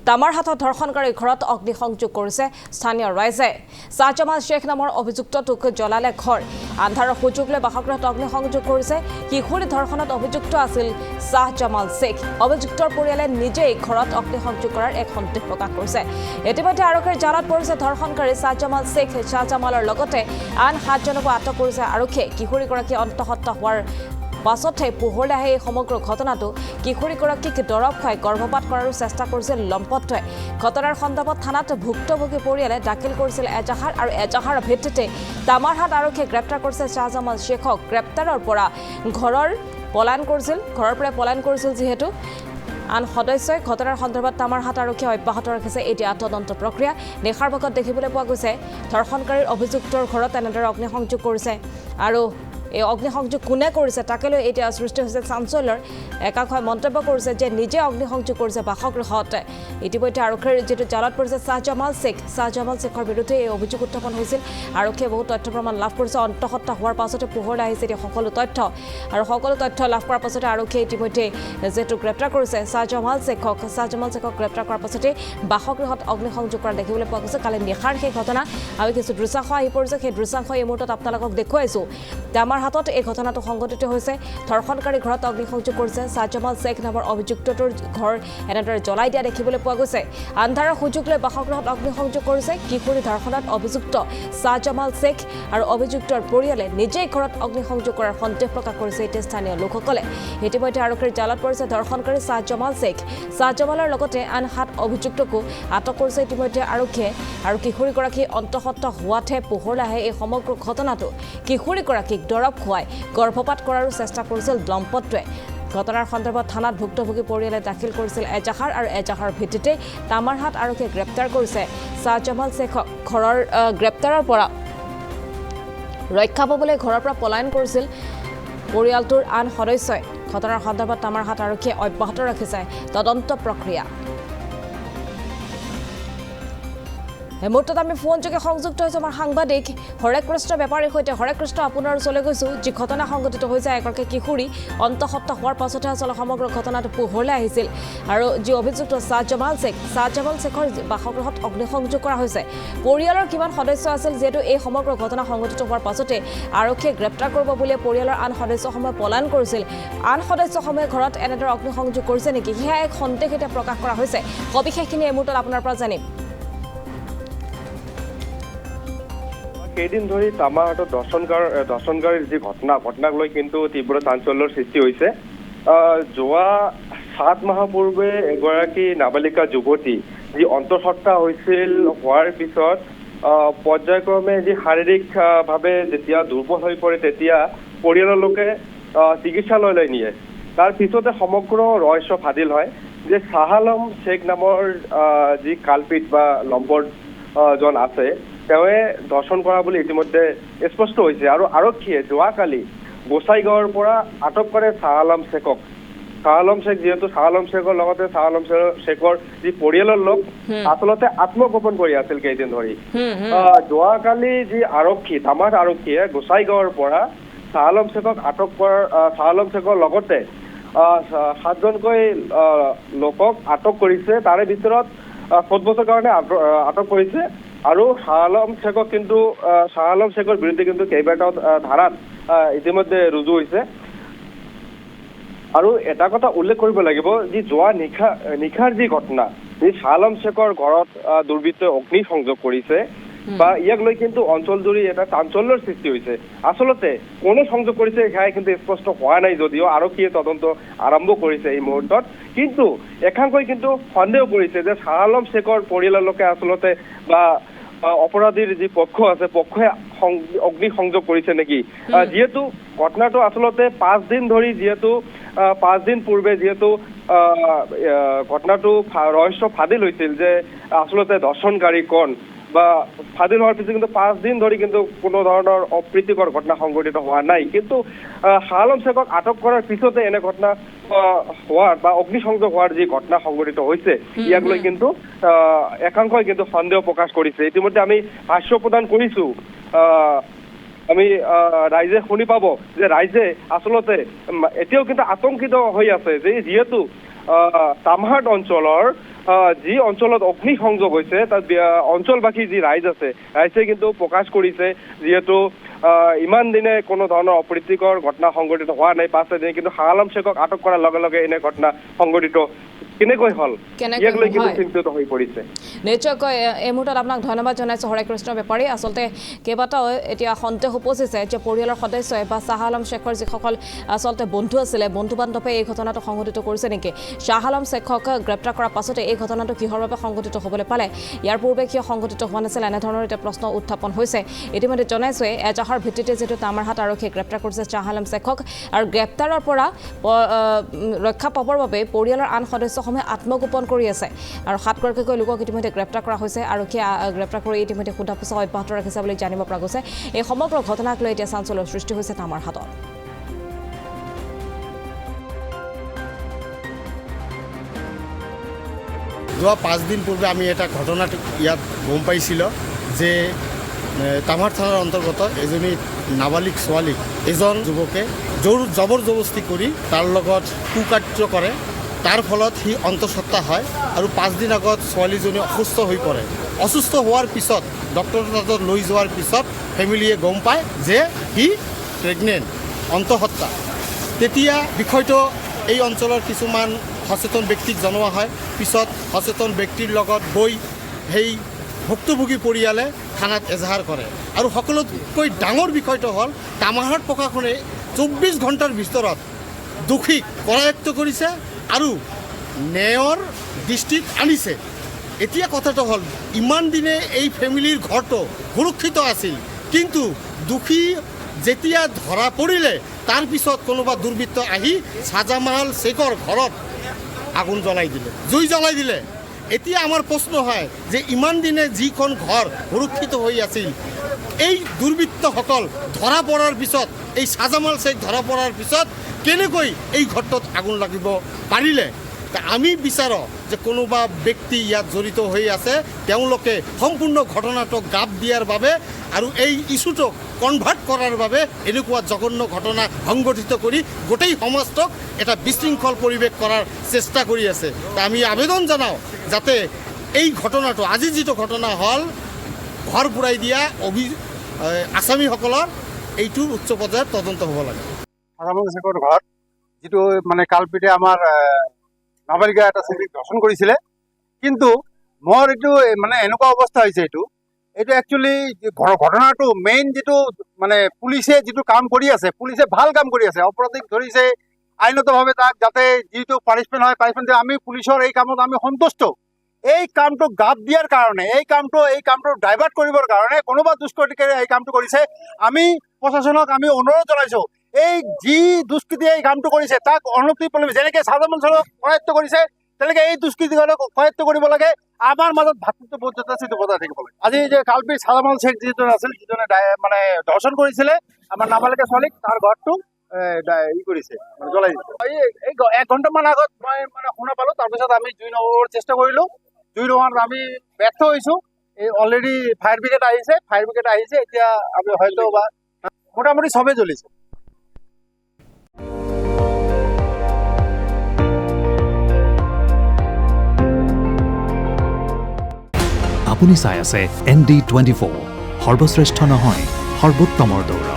তামাৰহাটত ধৰ্ষণকাৰী ঘৰত অগ্নিসংযোগ কৰিছে স্থানীয় ৰাইজে শ্বাহজামাল শ্বেখ নামৰ অভিযুক্তটোক জ্বলালে ঘৰ আন্ধাৰৰ সুযোগ লৈ বাসগৃহত অগ্নিসংযোগ কৰিছে কিশোৰী ধৰ্ষণত অভিযুক্ত আছিল শ্বাহজামাল শ্বেখ অভিযুক্তৰ পৰিয়ালে নিজেই ঘৰত অগ্নিসংযোগ কৰাৰ এক সন্দেহ প্ৰকাশ কৰিছে ইতিমধ্যে আৰক্ষীৰ জালত পৰিছে ধৰ্ষণকাৰী শ্বাহজামাল শ্বেখ শ্বাহজামালৰ লগতে আন 7জনকো আটক কৰিছে আৰক্ষীয়ে কিশোৰীগৰাকী অন্তঃসত্ত্বা হোৱাৰ পাছতে পোহৰলৈ আহে এই সমগ্ৰ ঘটনাটো কিশোৰীগৰাকীক দৰৱ খুৱাই গৰ্ভপাত কৰাৰ চেষ্টা কৰিছিল লম্পটটোৱে ঘটনাৰ সন্দৰ্ভত থানাত ভুক্তভোগী পৰিয়ালে দাখিল কৰিছিল এজাহাৰ আৰু এজাহাৰৰ ভিত্তিতে তামাৰহাট আৰক্ষীয়ে গ্ৰেপ্তাৰ কৰিছে শ্বাহজামাল শ্বেখক গ্ৰেপ্তাৰৰ পৰা ঘৰৰ পৰা পলায়ন কৰিছিল যিহেতু আন সদস্যই ঘটনাৰ সন্দৰ্ভত তামাৰহাট আৰক্ষীয়ে অব্যাহত ৰাখিছে এতিয়া তদন্ত প্ৰক্ৰিয়া নিশাৰ ভাগত দেখিবলৈ পোৱা গৈছে ধৰ্ষণকাৰীৰ অভিযুক্তৰ ঘৰত এনেদৰে অগ্নিসংযোগ কৰিছে আৰু এই অগ্নিসংযোগ কোনে কৰিছে তাকে লৈ এতিয়া সৃষ্টি হৈছে চাঞ্চল্যৰ একাংশই মন্তব্য কৰিছে যে নিজে অগ্নিসংযোগ কৰিছে বাসগৃহত ইতিমধ্যে আৰক্ষীৰ যিটো জালত পৰিছে শ্বাহজামাল শ্বেখৰ বিৰুদ্ধে এই অভিযোগ উত্থাপন হৈছিল আৰক্ষীয়ে বহু তথ্য প্ৰমাণ লাভ কৰিছে অন্তঃসত্ত্বা হোৱাৰ পাছতে পোহৰলৈ আহিছে এতিয়া সকলো তথ্য লাভ কৰাৰ পাছতে আৰক্ষীয়ে ইতিমধ্যে যিহেতু গ্ৰেপ্তাৰ কৰিছে শ্বাহজামাল শ্বেখক গ্ৰেপ্তাৰ কৰাৰ পাছতে বাসগৃহত অগ্নিসংযোগ কৰা দেখিবলৈ পোৱা গৈছে কালি নিশাৰ সেই ঘটনা আমি কিছু দৃশ্যাংশ আহি পৰিছে সেই দৃশ্যাংশ এই মুহূৰ্তত আপোনালোকক দেখুৱাইছোঁ আমাৰ হাতত এই ঘটনাটো সংঘটিত হৈছে ধৰ্ষণকাৰী ঘৰত অগ্নিসংযোগ কৰিছে শ্বাহজামাল শ্বেখ নামৰ অভিযুক্তটোৰ ঘৰ এনেদৰে জ্বলাই দিয়া দেখিবলৈ পোৱা গৈছে আন্ধাৰৰ সুযোগ লৈ বাসগৃহত অগ্নিসংযোগ কৰিছে কিশোৰী ধৰ্ষণত অভিযুক্ত শ্বাহজামাল শ্বেখ আৰু অভিযুক্তৰ পৰিয়ালে নিজেই ঘৰত অগ্নিসংযোগ কৰাৰ সন্দেহ প্ৰকাশ কৰিছে এতিয়া স্থানীয় লোকসকলে ইতিমধ্যে আৰক্ষীৰ জালত পৰিছে ধৰ্ষণকাৰী শ্বাহজামালৰ লগতে আন 7 অভিযুক্তকো আটক কৰিছে ইতিমধ্যে আৰক্ষীয়ে আৰু কিশোৰীগৰাকী অন্তঃসত্ত্বা হোৱাতহে পোহৰলৈ আহে এই সমগ্ৰ ঘটনাটো কিশোৰীগৰাকীক দৰৱ খুৱাই গৰ্ভপাত কৰাৰো চেষ্টা কৰিছিল দম্পতীয়ে ঘটনাৰ সন্দৰ্ভত থানাত ভুক্তভোগী পৰিয়ালে দাখিল কৰিছিল এজাহাৰ আৰু এজাহাৰৰ ভিত্তিতে তামাৰহাট আৰক্ষীয়ে গ্ৰেপ্তাৰ কৰিছে শ্বাহজামাল শ্বেখক ঘৰৰ গ্ৰেপ্তাৰৰ পৰা ৰক্ষা পাবলৈ ঘৰৰ পৰা পলায়ন কৰিছিল পৰিয়ালটোৰ আন সদস্যই ঘটনাৰ সন্দৰ্ভত তামাৰহাট আৰক্ষীয়ে অব্যাহত ৰাখিছে তদন্ত প্ৰক্ৰিয়া এই মুহূৰ্তত আমি ফোনযোগে সংযুক্ত হৈছোঁ আমাৰ সাংবাদিক হৰে কৃষ্ণ বেপাৰীৰ সৈতে হৰে কৃষ্ণ আপোনাৰ ওচৰলৈ গৈছোঁ যি ঘটনা সংঘটিত হৈছে এগৰাকী কিশোৰী অন্তঃসত্ত্বা হোৱাৰ পাছতহে আচলতে সমগ্ৰ ঘটনাটো পোহৰলৈ আহিছিল আৰু যি অভিযুক্ত শ্বাহজামাল শ্বেখৰ বাসগৃহত অগ্নিসংযোগ কৰা হৈছে পৰিয়ালৰ কিমান সদস্য আছিল যিহেতু এই সমগ্ৰ ঘটনা সংঘটিত হোৱাৰ পাছতে আৰক্ষীয়ে গ্ৰেপ্তাৰ কৰিব বুলিয়ে পৰিয়ালৰ আন সদস্যসমূহে পলায়ন কৰিছিল আন সদস্যসমূহে ঘৰত এনেদৰে অগ্নিসংযোগ কৰিছে নেকি সেয়া এক সন্দেহ এতিয়া প্ৰকাশ কৰা হৈছে সবিশেষখিনি এই মুহূৰ্তত আপোনাৰ পৰা জানিম কেইদিন ধৰি তামাৰহাটত দৰ্শনকাৰীৰ যি ঘটনাক লৈ কিন্তু তীব্ৰ চাঞ্চল্যৰ সৃষ্টি হৈছে যোৱা 7 মাহ পূৰ্বে এগৰাকী নাবালিকা যুৱতী যি অন্তঃসত্ত্বা হৈছিল হোৱাৰ পিছত পৰ্যায়ক্ৰমে যি শাৰীৰিকভাৱে যেতিয়া দুৰ্বল হৈ পৰে তেতিয়া পৰিয়ালৰ লোকে চিকিৎসালয়লৈ নিয়ে তাৰ পিছতে সমগ্ৰ ৰহস্য ফাদিল হয় যে শ্বাহজামাল শ্বেখ নামৰ যি কালপিত বা লম্পট জন আছে তেওঁৱে দৰ্শন কৰা বুলি ইতিমধ্যে স্পষ্ট হৈছে আৰু আৰক্ষীয়ে যোৱাকালি গোসাইগাঁৱৰ পৰা আটক কৰে শ্বাহজামাল শ্বেখ যিহেতু শ্বাহজামাল শ্বেখৰ লগতে শ্বাহজামাল শ্বেখৰ যি পৰিয়ালৰ লোক আচলতে আত্মগোপন কৰি আছিল কেইদিন ধৰি যোৱাকালি যি তামাৰহাট আৰক্ষীয়ে গোসাইগাঁৱৰ পৰা শ্বাহজামাল শ্বেখক আটক কৰাৰ শ্বাহজামাল শ্বেখৰ লগতে 7জনকৈ লোকক আটক কৰিছে তাৰে ভিতৰত 7 বছৰৰ কাৰণে আটক কৰিছে আৰু শ্বাহজামাল শ্বেখৰ বিৰুদ্ধে কিন্তু কেইবাটাও ধাৰাত ইতিমধ্যে ৰুজু হৈছে আৰু এটা কথা উল্লেখ কৰিব লাগিব যে যোৱা নিশাৰ যি ঘটনা এই শ্বাহজামাল শ্বেখৰ ঘৰত দুৰ্বৃত্তই অগ্নি সংযোগ কৰিছে বা ইয়াক লৈ কিন্তু অঞ্চলজুৰি এটা চাঞ্চল্যৰ সৃষ্টি হৈছে আচলতে কোনে সংযোগ কৰিছে সেয়া কিন্তু স্পষ্ট হোৱা নাই যদিও আৰক্ষীয়ে তদন্ত আৰম্ভ কৰিছে এই মুহূৰ্তত কিন্তু একাংশই কিন্তু সন্দেহ কৰিছে যে শ্বাহজামাল শ্বেখৰ পৰিয়ালৰ লোকে আচলতে বা অপৰাধীৰ যি পক্ষ আছে পক্ষই অগ্নি সংযোগ কৰিছে নেকি যিহেতু ঘটনাটো আচলতে 5 দিন ধৰি যিহেতু 5 দিন পূৰ্বে যিহেতু ঘটনাটো ৰহস্য ফাদিল হৈছিল যে আচলতে দৰ্শনকাৰী কোন বা ফাদিল হোৱাৰ পিছত কিন্তু 5 দিন ধৰি কিন্তু কোনো ধৰণৰ অপ্ৰীতিকৰ ঘটনা সংঘটিত হোৱা নাই কিন্তু শ্বাহজামাল শ্বেখক আটক কৰাৰ পিছতে এনে ঘটনা হোৱাৰ বা অগ্নিসংযোগ হোৱাৰ যি ঘটনা সংঘটিত হৈছে ইয়াক লৈ কিন্তু একাংশই কিন্তু সন্দেহ প্ৰকাশ কৰিছে ইতিমধ্যে আমি ভাষ্য প্ৰদান কৰিছোঁ আমি ৰাইজে শুনি পাব যে ৰাইজে আচলতে এতিয়াও কিন্তু আতংকিত হৈ আছে যে যিহেতু তামাৰহাট অঞ্চলৰ যি অঞ্চলত অগ্নিসংযোগ হৈছে তাত অঞ্চলবাসী যি ৰাইজ আছে ৰাইজে কিন্তু প্ৰকাশ কৰিছে যিহেতু ইমান দিনে কোনো ধৰণৰ অপ্ৰীতিকৰ ঘটনা সংঘটিত হোৱা নাই, 5 দিনে কিন্তু শাহ আলম শ্বেখক আটক কৰাৰ লগে লগে এনে ঘটনা সংঘটিত কেনেকৈ হল ইয়াক লৈ কিন্তু চিন্তিত হৈ পৰিছে। নিশ্চয়কৈ এই মুহূৰ্তত আপোনাক ধন্যবাদ জনাইছোঁ হৰে কৃষ্ণ বেপাৰী। আচলতে কেইবাটাও এতিয়া সন্দেহ উপজিছে যে পৰিয়ালৰ সদস্যই বা শ্বাহ আলম শ্বেখৰ যিসকল আচলতে বন্ধু আছিলে, বন্ধু বান্ধৱে এই ঘটনাটো সংঘটিত কৰিছে নেকি। শ্বাহ আলম শ্বেখক গ্ৰেপ্তাৰ কৰাৰ পাছতে এই ঘটনাটো কিহৰ বাবে সংঘটিত হ'বলৈ পালে, ইয়াৰ পূৰ্বে কিয় সংঘটিত হোৱা নাছিল, এনেধৰণৰ এতিয়া প্ৰশ্ন উত্থাপন হৈছে। ইতিমধ্যে জনাইছোৱে এজাহাৰ ভিত্তিতে যিটো তামাৰহাট আৰক্ষীয়ে গ্ৰেপ্তাৰ কৰিছে শ্বাহ আলম শ্বেখক, আৰু গ্ৰেপ্তাৰৰ পৰা ৰক্ষা পাবৰ বাবে পৰিয়ালৰ আন সদস্য আত্মগোপন কৰি আছে আৰু 7গৰাকীকৈ লোকক ইতিমধ্যে গ্ৰেপ্তাৰ কৰা হৈছে। আৰক্ষীয়ে গ্ৰেপ্তাৰ কৰি ইতিমধ্যে সোধা পোছা অব্যাহত ৰাখিছে বুলি জানিব পৰা গৈছে। এই সমগ্ৰ ঘটনাক লৈ এতিয়া চাঞ্চল্যৰ সৃষ্টি হৈছে তামাৰহাটত। যোৱা 5 দিন পূৰ্বে আমি এটা ঘটনা ইয়াত গম পাইছিলোঁ যে তামাৰ থানাৰ অন্তৰ্গত এজনী নাবালিক ছোৱালীক এজন যুৱকে জবৰ জবস্তি কৰি তাৰ লগত কুকাৰ্য কৰে। তাৰ ফলত সি অন্তঃসত্ত্বা হয় আৰু 5 দিন আগত ছোৱালীজনী অসুস্থ হৈ পৰে। অসুস্থ হোৱাৰ পিছত ডক্টৰৰ তাত লৈ যোৱাৰ পিছত ফেমিলিয়ে গম পায় যে সি প্ৰেগনেণ্ট, অন্তঃসত্ত্বা। তেতিয়া বিষয়টো এই অঞ্চলৰ কিছুমান সচেতন ব্যক্তিক জনোৱা হয়। পিছত সচেতন ব্যক্তিৰ লগত গৈ সেই ভুক্তভোগী পৰিয়ালে থানাত এজাহাৰ কৰে। আৰু সকলোতকৈ ডাঙৰ বিষয়টো হ'ল তামাৰহাট প্ৰশাসনে 24 ঘণ্টাৰ ভিতৰত দোষীক কৰায়ত্ব কৰিছে আৰু ন্যায়ৰ দৃষ্টিত আনিছে। এতিয়া কথাটো হ'ল ইমান দিনে এই ফেমিলিৰ ঘৰটো সুৰক্ষিত আছিল, কিন্তু দোষী যেতিয়া ধৰা পৰিলে তাৰ পিছত কোনোবা দুৰ্বৃত্ত আহি শ্বাহজামাল শ্বেখৰ ঘৰত আগুন জ্বলাই দিলে, জুই জ্বলাই দিলে। এতিয়া আমাৰ প্ৰশ্ন হয় যে ইমান দিনে যিখন ঘৰ সুৰক্ষিত হৈ আছিল, এই দুৰ্বৃত্তসকল ধৰা পৰাৰ পিছত, এই শ্বাহজামাল শ্বেখ ধৰা পৰাৰ পিছত কেনেকৈ এই ঘৰটোত আগুন লাগিব পাৰিলে। আমি বিচাৰোঁ যে কোনোবা ব্যক্তি ইয়াত জড়িত হৈ আছে, তেওঁলোকে সম্পূৰ্ণ ঘটনাটোক গাপ দিয়াৰ বাবে আৰু এই ইছ্যুটোক কনভাৰ্ট কৰাৰ বাবে এনেকুৱা জঘন্য ঘটনা সংঘটিত কৰি গোটেই সমাজটোক এটা বিশৃংখল পৰিৱেশ কৰাৰ চেষ্টা কৰি আছে। আমি আবেদন জনাওঁ যাতে এই ঘটনাটো, আজি যিটো ঘটনা হ'ল ঘৰ পুৰাই দিয়া আসামীসকলৰ, এইটোৰ উচ্চ পৰ্যায়ত তদন্ত হ'ব লাগে। শ্বাহজামাল শ্বেখৰ ঘৰত যিটো মানে কালপিতে আমাৰ নাবালিকা এটা ছেলিক ধৰ্ষণ কৰিছিলে, কিন্তু মোৰ এইটো মানে এনেকুৱা অৱস্থা হৈছে, এইটো একচুৱেলি ঘটনাটো মেইন যিটো মানে পুলিচে যিটো কাম কৰি আছে, পুলিচে ভাল কাম কৰি আছে, অপৰাধীক ধৰিছে আইনতভাৱে, তাক যাতে যিটো পানিছমেণ্ট হয় পানিছমেণ্ট দিয়ে। আমি পুলিচৰ এই কামত আমি সন্তুষ্ট। এই কামটো গাপ দিয়াৰ কাৰণে, এই কামটো ডাইভাৰ্ট কৰিবৰ কাৰণে কোনোবা দুষ্কৃতিকাৰী এই কামটো কৰিছে। আমি প্ৰশাসনক আমি অনুৰোধ জনাইছোঁ, এই যি দুষ্কৃতিয়ে এই কামটো কৰিছে তাক অনতিপলমে, যেনেকৈ শ্বাহজামাল শ্বেখক কৰায়ত্ব কৰিছে তেনেকৈ এই দুষ্কৃতিকাৰক কৰায়ত্ব কৰিব লাগে। আমাৰ মাজত ভাতৃত্ববোধ যথেষ্ট বজাই থাকিব লাগে। আজি যে কালপিত শ্বাহজামাল শ্বেখ যিজন আছিল, যিজনে মানে ধৰ্ষণ কৰিছিলে আমাৰ নাবালিকা ছোৱালীক, তাৰ ঘৰটো কৰিছে, মানে জ্বলাই দিছে। এই 1 ঘণ্টামান আগত মই মানে শুনা পালোঁ। তাৰপিছত আমি জুই নমাবৰ চেষ্টা কৰিলোঁ, জুই নমাত আমি ব্যৰ্থ হৈছোঁ। এই অলৰেডি ফায়াৰ ব্ৰিগেড আহিছে, এতিয়া আমি হয়তো বা মোটামুটি চবেই জ্বলিছে। আপুনি চাই আছে ND24, সৰ্বশ্ৰেষ্ঠ নহয় সৰ্বোত্তমৰ দৌৰ।